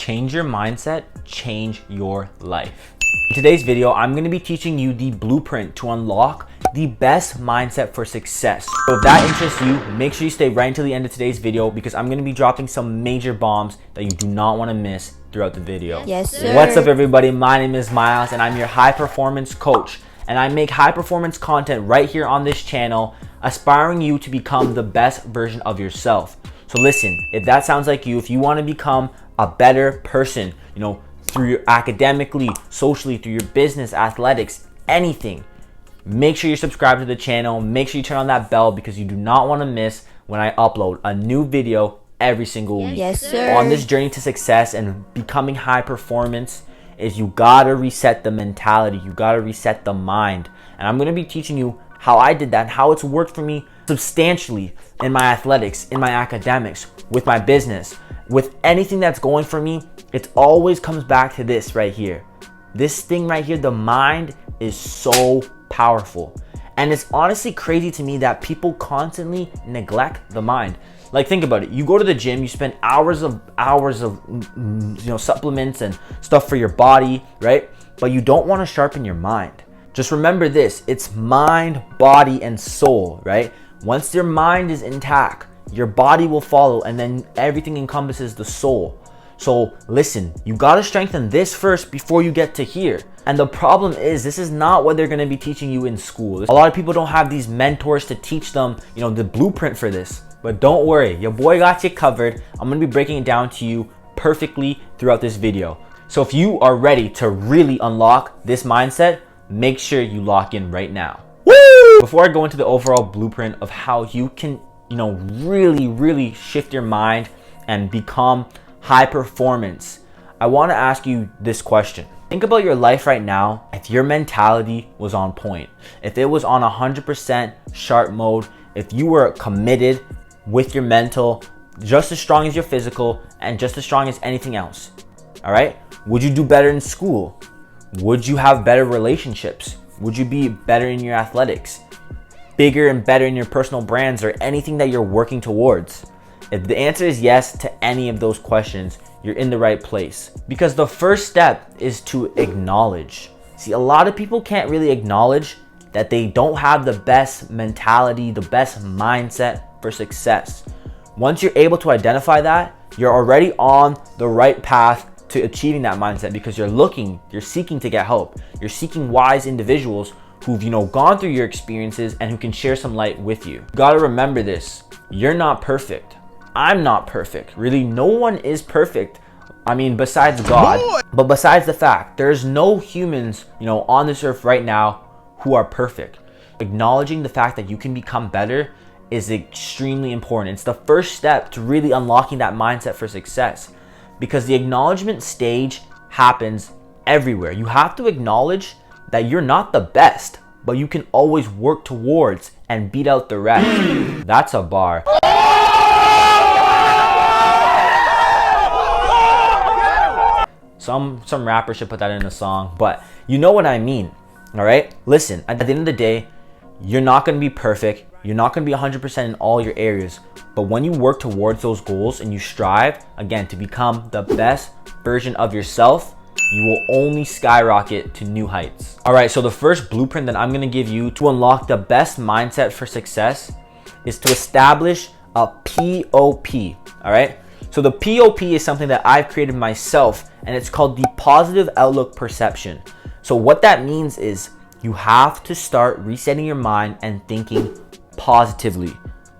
change your mindset, change your life. In today's video, I'm going to be teaching you the blueprint to unlock the best mindset for success. So if that interests you, make sure you stay right until the end of today's video because I'm going to be dropping some major bombs that you do not want to miss throughout the video. Yes, sir. What's up, everybody? My name is Miles and I'm your high performance coach. And I make high performance content right here on this channel, aspiring you to become the best version of yourself. So listen, if that sounds like you, if you want to become a better person, through your academically, socially, through your business, athletics, anything, make sure you subscribe to the channel. Make sure you turn on that bell because you do not want to miss when I upload a new video every single week. Yes, sir. On this journey to success and becoming high performance is you gotta reset the mentality. You gotta reset the mind. And I'm gonna be teaching you how I did that and how it's worked for me substantially in my athletics, in my academics, with my business, with anything that's going for me. It always comes back to this right here. This thing right here, the mind is so powerful. And it's honestly crazy to me that people constantly neglect the mind. Like, think about it. You go to the gym, you spend hours of supplements and stuff for your body, right? But you don't want to sharpen your mind. Just remember this, it's mind, body, and soul, right? Once your mind is intact, your body will follow, and then everything encompasses the soul. So listen, you got to strengthen this first before you get to here. And the problem is, this is not what they're going to be teaching you in school. A lot of people don't have these mentors to teach them, the blueprint for this. But don't worry, your boy got you covered. I'm going to be breaking it down to you perfectly throughout this video. So if you are ready to really unlock this mindset, make sure you lock in right now. Woo! Before I go into the overall blueprint of how you can, really shift your mind and become high performance, I want to ask you this question. Think about your life right now. If your mentality was on point, if it was on 100% sharp mode, if you were committed with your mental, just as strong as your physical and just as strong as anything else, all right? Would you do better in school? Would you have better relationships? Would you be better in your athletics? Bigger and better in your personal brands or anything that you're working towards? If the answer is yes to any of those questions, you're in the right place. Because the first step is to acknowledge. See, a lot of people can't really acknowledge that they don't have the best mentality, the best mindset for success. Once you're able to identify that, you're already on the right path to achieving that mindset because you're seeking to get help. You're seeking wise individuals who've, gone through your experiences and who can share some light with you. You gotta remember this. You're not perfect. I'm not perfect. Really, no one is perfect. I mean, besides God. But besides the fact, there's no humans, on this earth right now who are perfect. Acknowledging the fact that you can become better is extremely important. It's the first step to really unlocking that mindset for success because the acknowledgement stage happens everywhere. You have to acknowledge that you're not the best, but you can always work towards and beat out the rest. That's a bar. Some rapper should put that in a song, but you know what I mean, all right? Listen, at the end of the day, you're not going to be perfect. You're not going to be 100% in all your areas. But when you work towards those goals and you strive, again, to become the best version of yourself, you will only skyrocket to new heights. All right, so the first blueprint that I'm going to give you to unlock the best mindset for success is to establish a POP, all right? So the POP is something that I've created myself, and it's called the positive outlook perception. So what that means is you have to start resetting your mind and thinking positively.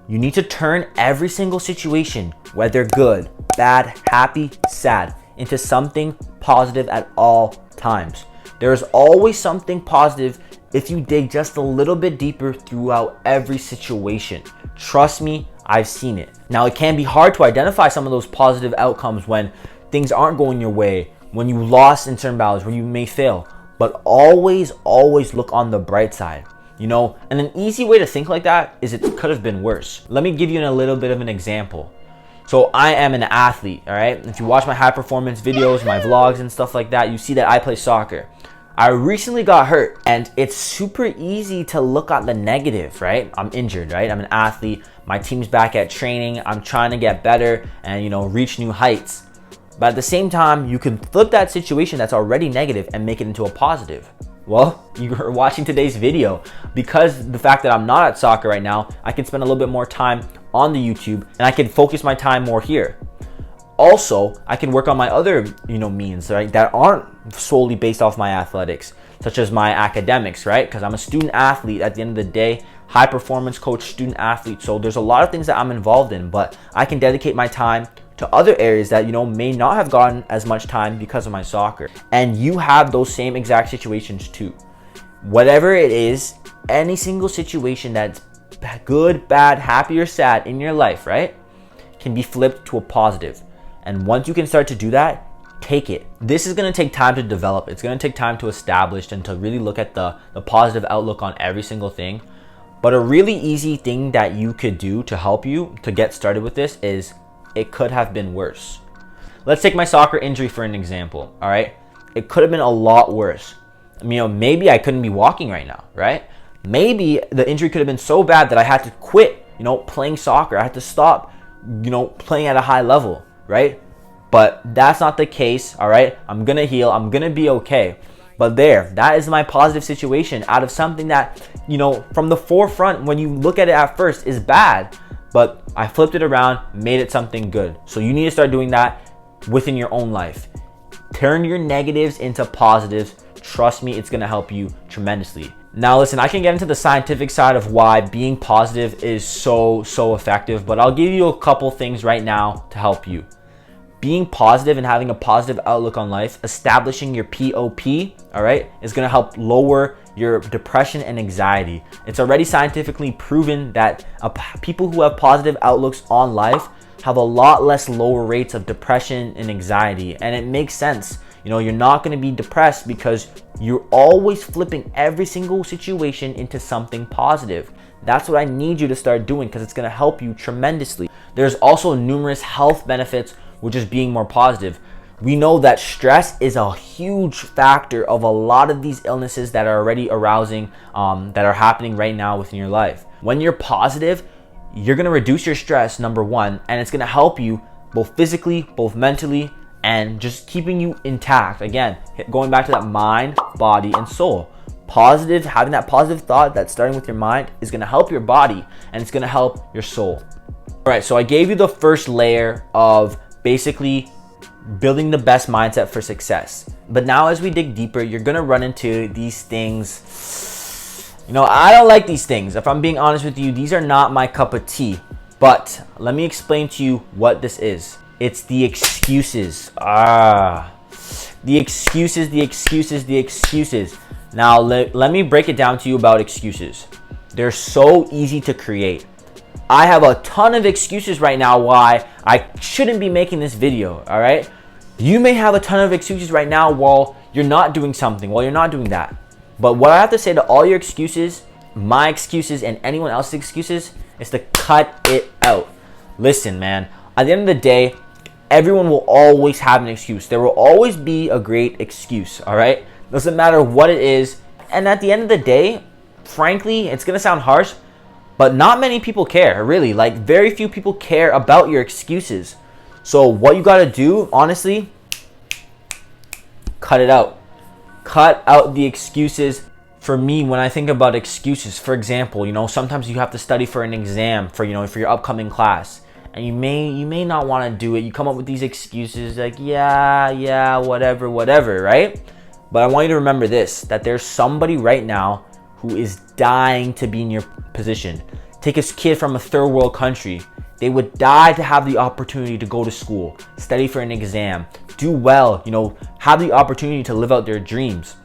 You need to turn every single situation, whether good, bad, happy, sad, into something positive at all times. There is always something positive if you dig just a little bit deeper throughout every situation. Trust me, I've seen it. Now, it can be hard to identify some of those positive outcomes when things aren't going your way, when you lost in certain battles, where you may fail. But always look on the bright side. And an easy way to think like that is it could have been worse. Let me give you a little bit of an example. So I am an athlete, all right? If you watch my high performance videos, my vlogs and stuff like that, you see that I play soccer. I recently got hurt, and it's super easy to look at the negative, right? I'm injured, right? I'm an athlete. My team's back at training. I'm trying to get better and, reach new heights. But at the same time, you can flip that situation that's already negative and make it into a positive. Well, you are watching today's video. Because the fact that I'm not at soccer right now, I can spend a little bit more time on the YouTube and I can focus my time more here. Also, I can work on my other, means, right, that aren't solely based off my athletics, such as my academics, right? Because I'm a student athlete at the end of the day, high performance coach, student athlete. So there's a lot of things that I'm involved in, but I can dedicate my time to other areas that, may not have gotten as much time because of my soccer. And you have those same exact situations too. Whatever it is, any single situation that's good, bad, happy, or sad in your life, right, can be flipped to a positive. And once you can start to do that, take it. This is going to take time to develop. It's going to take time to establish and to really look at the positive outlook on every single thing. But a really easy thing that you could do to help you to get started with this is it could have been worse. Let's take my soccer injury for an example, all right? It could have been a lot worse. Maybe I couldn't be walking right now, right? Maybe the injury could have been so bad that I had to quit, playing soccer. I had to stop, playing at a high level, right? But that's not the case, all right? I'm gonna heal, I'm gonna be okay. But that is my positive situation out of something that, from the forefront, when you look at it at first, is bad. But I flipped it around, made it something good. So you need to start doing that within your own life. Turn your negatives into positives. Trust me, it's gonna help you tremendously. Now listen, I can get into the scientific side of why being positive is so effective, but I'll give you a couple things right now to help you. Being positive and having a positive outlook on life, establishing your POP, all right, is gonna help lower your depression and anxiety. It's already scientifically proven that people who have positive outlooks on life have a lot less lower rates of depression and anxiety. And it makes sense. You're not going to be depressed because you're always flipping every single situation into something positive. That's what I need you to start doing because it's going to help you tremendously. There's also numerous health benefits with just being more positive. We know that stress is a huge factor of a lot of these illnesses that are already arousing, that are happening right now within your life. When you're positive, you're going to reduce your stress, number one, and it's going to help you both physically, both mentally, and just keeping you intact. Again, going back to that mind, body, and soul. Positive, having that positive thought that's starting with your mind is going to help your body and it's going to help your soul. All right, so I gave you the first layer of basically building the best mindset for success. But now as we dig deeper, you're going to run into these things. I don't like these things. If I'm being honest with you, these are not my cup of tea. But let me explain to you what this is. It's the excuses. The excuses. Now, let me break it down to you about excuses. They're so easy to create. I have a ton of excuses right now why I shouldn't be making this video, all right? You may have a ton of excuses right now while you're not doing something, while you're not doing that. But what I have to say to all your excuses, my excuses, and anyone else's excuses is to cut it out. Listen, man, at the end of the day, everyone will always have an excuse. There will always be a great excuse, all right? Doesn't matter what it is. And at the end of the day, frankly, it's going to sound harsh, but not many people care, really. Like, very few people care about your excuses. So what you got to do, honestly, cut it out. Cut out the excuses. For me, when I think about excuses, for example, sometimes you have to study for an exam for your upcoming class. And you may not want to do it. You come up with these excuses like, yeah, whatever, right? But I want you to remember this, that there's somebody right now who is dying to be in your position. Take a kid from a third world country. They would die to have the opportunity to go to school, study for an exam, do well, have the opportunity to live out their dreams.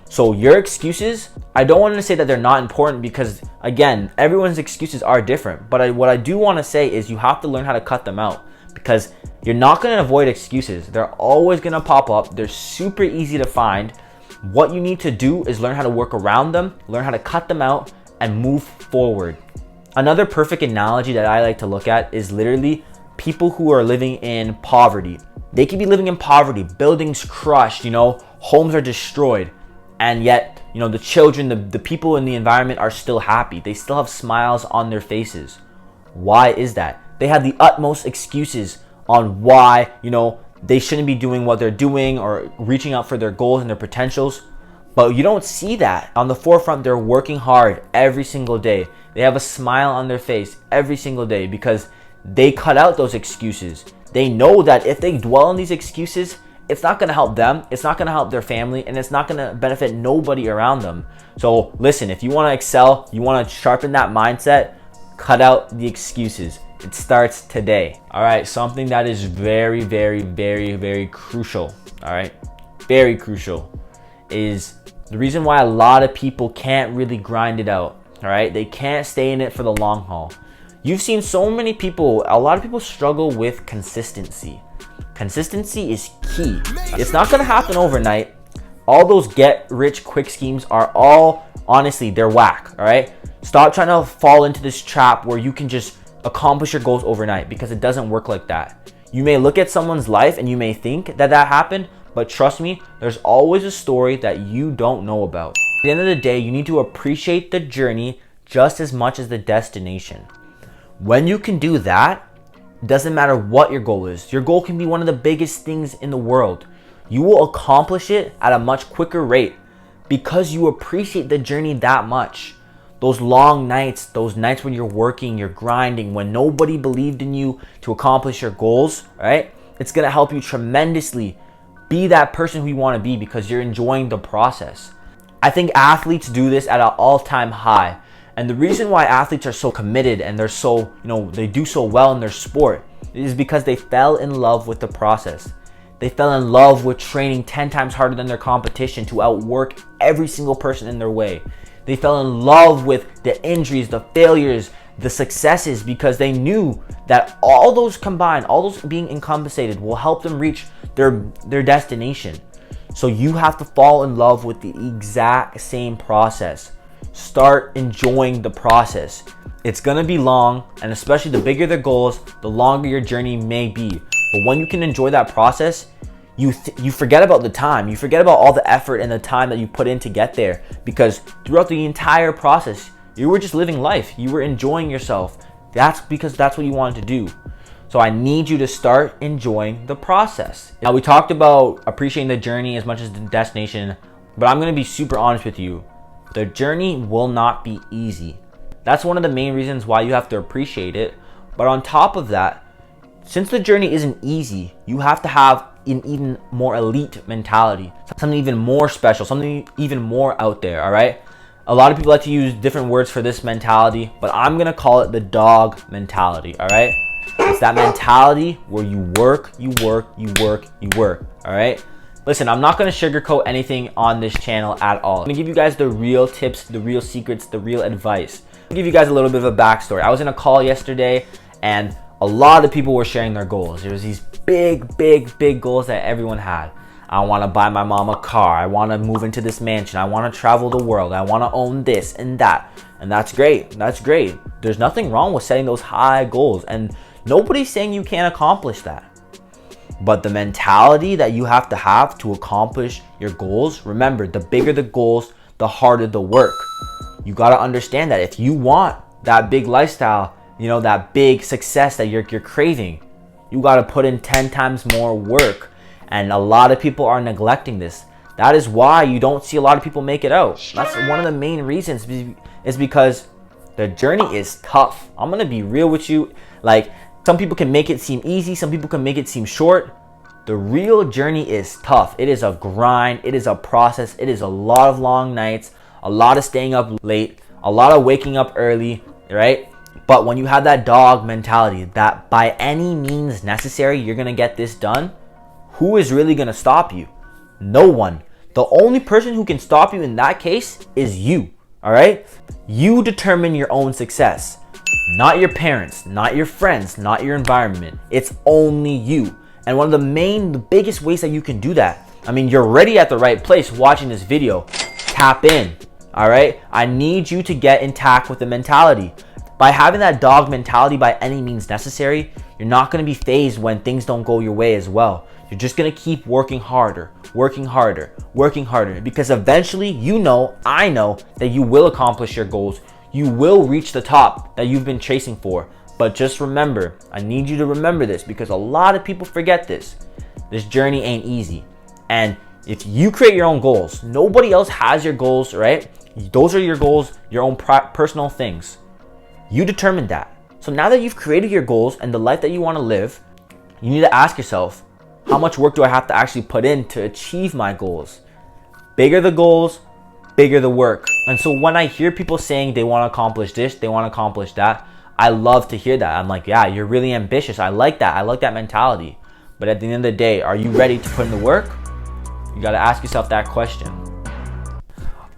So your excuses, I don't want to say that they're not important because, again, everyone's excuses are different. But what I do want to say is you have to learn how to cut them out because you're not going to avoid excuses. They're always going to pop up. They're super easy to find. What you need to do is learn how to work around them, learn how to cut them out, and move forward. Another perfect analogy that I like to look at is literally people who are living in poverty. They could be living in poverty, buildings crushed, homes are destroyed. And yet, the children, the people in the environment are still happy. They still have smiles on their faces. Why is that? They have the utmost excuses on why, they shouldn't be doing what they're doing or reaching out for their goals and their potentials. But you don't see that. On the forefront, they're working hard every single day. They have a smile on their face every single day because they cut out those excuses. They know that if they dwell on these excuses, it's not going to help them, it's not going to help their family, and it's not going to benefit nobody around them. So listen, if you want to excel, you want to sharpen that mindset, cut out the excuses. It starts today. All right, something that is very, very, very, very crucial, all right, very crucial, is the reason why a lot of people can't really grind it out, all right? They can't stay in it for the long haul. You've seen so many people, a lot of people struggle with consistency. Consistency is key. It's not gonna happen overnight. All those get rich quick schemes are all, honestly, they're whack, all right? Stop trying to fall into this trap where you can just accomplish your goals overnight, because it doesn't work like that. You may look at someone's life and you may think that happened, but trust me, there's always a story that you don't know about. At the end of the day, you need to appreciate the journey just as much as the destination. When you can do that, it doesn't matter what your goal is. Your goal can be one of the biggest things in the world. You will accomplish it at a much quicker rate because you appreciate the journey that much. Those long nights, those nights when you're working, you're grinding, when nobody believed in you to accomplish your goals, right? It's gonna help you tremendously be that person who you wanna be because you're enjoying the process. I think athletes do this at an all-time high. And the reason why athletes are so committed and they're so, they do so well in their sport is because they fell in love with the process. They fell in love with training 10 times harder than their competition to outwork every single person in their way. They fell in love with the injuries, the failures, the successes, because they knew that all those combined, all those being incompensated, will help them reach their destination. So you have to fall in love with the exact same process. Start enjoying the process. It's gonna be long, and especially the bigger the goals, the longer your journey may be. But when you can enjoy that process, you forget about the time. You forget about all the effort and the time that you put in to get there, because throughout the entire process, you were just living life. You were enjoying yourself. That's because that's what you wanted to do. So I need you to start enjoying the process. Now, we talked about appreciating the journey as much as the destination, but I'm gonna be super honest with you. The journey will not be easy. That's one of the main reasons why you have to appreciate it. But on top of that, since the journey isn't easy, you have to have an even more elite mentality, something even more special, something even more out there, all right? A lot of people like to use different words for this mentality, but I'm gonna call it the dog mentality, all right? It's that mentality where you work, you work, you work, you work, all right? Listen, I'm not gonna sugarcoat anything on this channel at all. I'm gonna give you guys the real tips, the real secrets, the real advice. I'll give you guys a little bit of a backstory. I was in a call yesterday and a lot of people were sharing their goals. There was these big goals that everyone had. I wanna buy my mom a car. I wanna move into this mansion. I wanna travel the world. I wanna own this and that. And that's great, that's great. There's nothing wrong with setting those high goals, and nobody's saying you can't accomplish that. But the mentality that you have to accomplish your goals, remember, the bigger the goals, the harder the work. You gotta understand that if you want that big lifestyle, that big success that you're craving, you gotta put in 10 times more work. And a lot of people are neglecting this. That is why you don't see a lot of people make it out. That's one of the main reasons, is because the journey is tough. I'm gonna be real with you. Like, some people can make it seem easy, some people can make it seem short. The real journey is tough. It is a grind, it is a process, it is a lot of long nights, a lot of staying up late, a lot of waking up early, right? But when you have that dog mentality that by any means necessary, you're gonna get this done, who is really gonna stop you? No one. The only person who can stop you in that case is you, all right? You determine your own success. Not your parents, not your friends, not your environment. It's only you. And one of the biggest ways that you can do that, you're already at the right place watching this video. Tap in, all right? I need you to get intact with the mentality. By having that dog mentality by any means necessary, you're not gonna be fazed when things don't go your way as well. You're just gonna keep working harder, working harder, working harder, because eventually I know that you will accomplish your goals. You will reach the top that you've been chasing for. But just remember, I need you to remember this, because a lot of people forget this. This journey ain't easy. And if you create your own goals, nobody else has your goals, right? Those are your goals, your own personal things. You determined that. So now that you've created your goals and the life that you want to live, you need to ask yourself, how much work do I have to actually put in to achieve my goals? Bigger the goals, bigger the work. And so when I hear people saying they want to accomplish this, they want to accomplish that, I love to hear that. I'm like, yeah, you're really ambitious. I like that. I like that mentality. But at the end of the day, are you ready to put in the work? You got to ask yourself that question.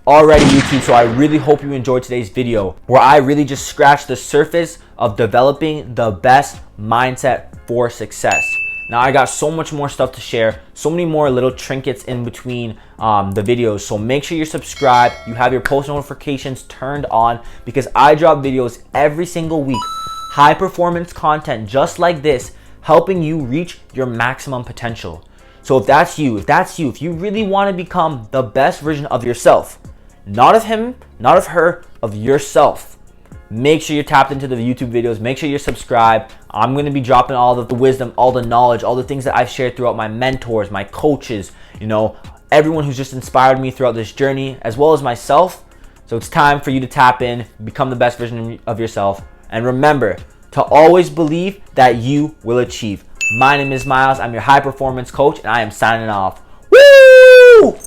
Alrighty, YouTube, so I really hope you enjoyed today's video where I really just scratched the surface of developing the best mindset for success. Now I got so much more stuff to share, so many more little trinkets in between the videos. So make sure you're subscribed, you have your post notifications turned on, because I drop videos every single week. High performance content just like this, helping you reach your maximum potential. So if that's you, if you really want to become the best version of yourself, not of him, not of her, of yourself, make sure you're tapped into the YouTube videos. Make sure you're subscribed. I'm going to be dropping all of the wisdom, all the knowledge, all the things that I've shared throughout my mentors, my coaches, you know, everyone who's just inspired me throughout this journey, as well as myself. So it's time for you to tap in, become the best version of yourself. And remember to always believe that you will achieve. My name is Miles. I'm your high performance coach, and I am signing off. Woo!